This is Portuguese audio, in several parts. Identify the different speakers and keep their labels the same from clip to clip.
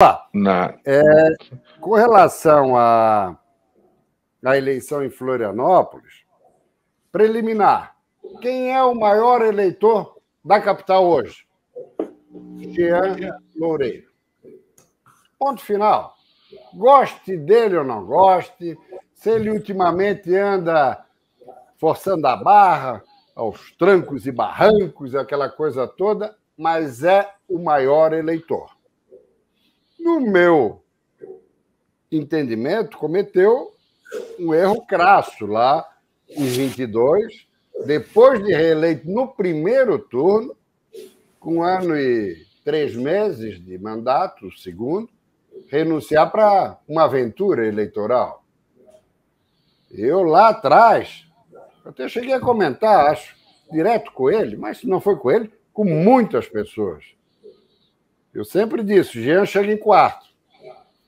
Speaker 1: Na...
Speaker 2: Com relação à eleição em Florianópolis, preliminar, quem é o maior eleitor da capital hoje? Jean Loureiro. Ponto final. Goste dele ou não goste, se ele ultimamente anda forçando a barra, aos trancos e barrancos, aquela coisa toda, mas é o maior eleitor. No meu entendimento, cometeu um erro crasso lá em 22, depois de reeleito no primeiro turno, com 1 ano e 3 meses de mandato, o segundo, renunciar para uma aventura eleitoral. Eu, lá atrás, até cheguei a comentar, acho, direto com ele, mas se não foi com ele, com muitas pessoas. Eu sempre disse, Jean chega em quarto.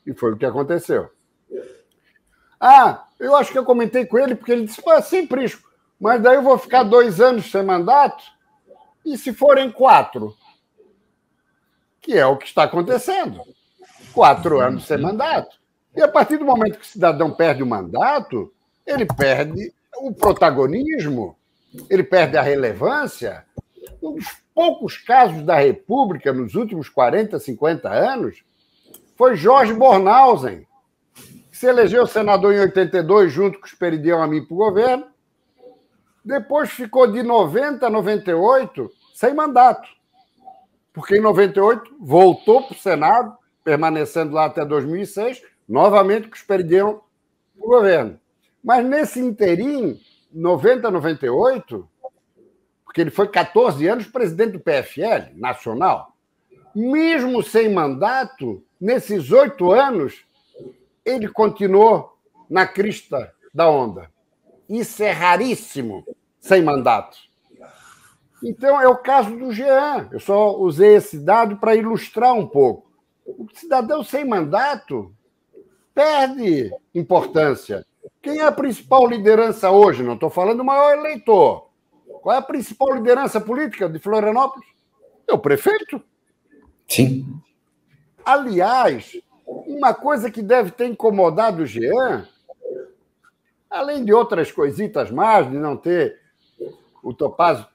Speaker 2: E foi o que aconteceu. Eu acho que eu comentei com ele, porque ele disse, sem Prisco, mas daí eu vou ficar 2 anos sem mandato, e se forem 4? Que é o que está acontecendo. 4 anos sem mandato. E a partir do momento que o cidadão perde o mandato, ele perde o protagonismo, ele perde a relevância. Um dos poucos casos da República nos últimos 40, 50 anos foi Jorge Bornhausen, que se elegeu senador em 82 junto com o Esperidião Amin para o governo, depois ficou de 90 a 98 sem mandato, porque em 98 voltou para o Senado, permanecendo lá até 2006, novamente com o Esperidião para o governo. Mas nesse inteirinho, 90 a 98, porque ele foi 14 anos presidente do PFL nacional, mesmo sem mandato, nesses 8 anos, ele continuou na crista da onda. Isso é raríssimo, sem mandato. Então, é o caso do Jean. Eu só usei esse dado para ilustrar um pouco. O cidadão sem mandato perde importância. Quem é a principal liderança hoje? Não estou falando do maior eleitor. Qual é a principal liderança política de Florianópolis? É o prefeito.
Speaker 1: Sim.
Speaker 2: Aliás, uma coisa que deve ter incomodado o Jean, além de outras coisitas mais, de não ter o Topázio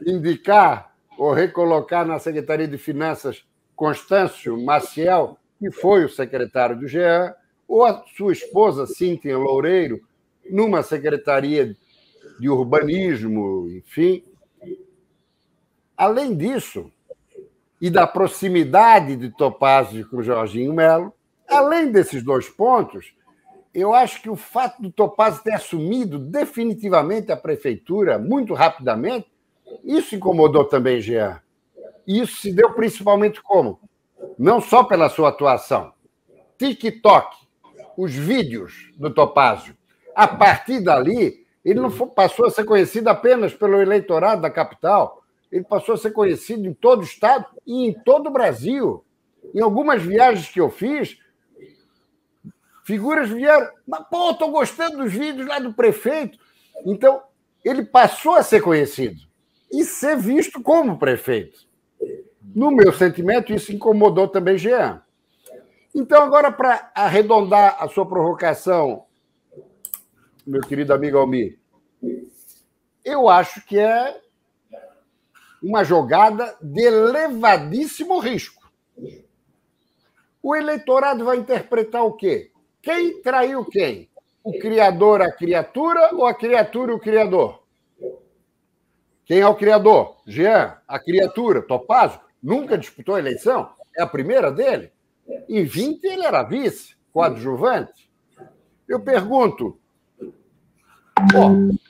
Speaker 2: indicar ou recolocar na Secretaria de Finanças Constâncio Maciel, que foi o secretário do Jean, ou a sua esposa, Cíntia Loureiro, numa secretaria de urbanismo, enfim. Além disso, e da proximidade de Topázio com o Jorginho Melo, além desses 2 pontos, eu acho que o fato do Topázio ter assumido definitivamente a prefeitura muito rapidamente, isso incomodou também Jean. E isso se deu principalmente como? Não só pela sua atuação. TikTok, os vídeos do Topázio. A partir dali, ele não passou a ser conhecido apenas pelo eleitorado da capital, ele passou a ser conhecido em todo o estado e em todo o Brasil. Em algumas viagens que eu fiz, figuras vieram, mas, estou gostando dos vídeos lá do prefeito. Então, ele passou a ser conhecido e ser visto como prefeito. No meu sentimento, isso incomodou também Jean. Então, agora, para arredondar a sua provocação, meu querido amigo Almir, eu acho que é uma jogada de elevadíssimo risco. O eleitorado vai interpretar o quê? Quem traiu quem? O criador a criatura ou a criatura o criador? Quem é o criador? Jean. A criatura, Topázio, nunca disputou a eleição? É a primeira dele? Em 20 ele era vice, coadjuvante. Eu pergunto,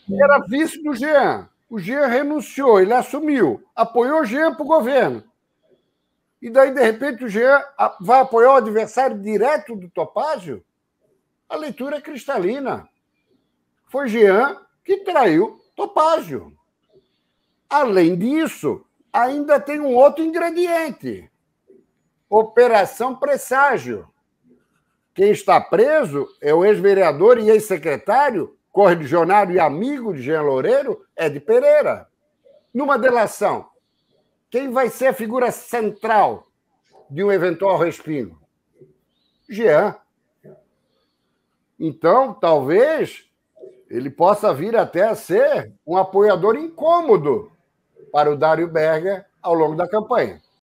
Speaker 2: era vice do Jean. O Jean renunciou, ele assumiu, apoiou o Jean para o governo. E daí, de repente, o Jean vai apoiar o adversário direto do Topázio? A leitura é cristalina. Foi Jean que traiu Topázio. Além disso, ainda tem um outro ingrediente. Operação Presságio. Quem está preso é o ex-vereador e ex-secretário, correligionário e amigo de Jean Loureiro, Ed Pereira. Numa delação, quem vai ser a figura central de um eventual respingo? Jean. Então, talvez ele possa vir até a ser um apoiador incômodo para o Dário Berger ao longo da campanha.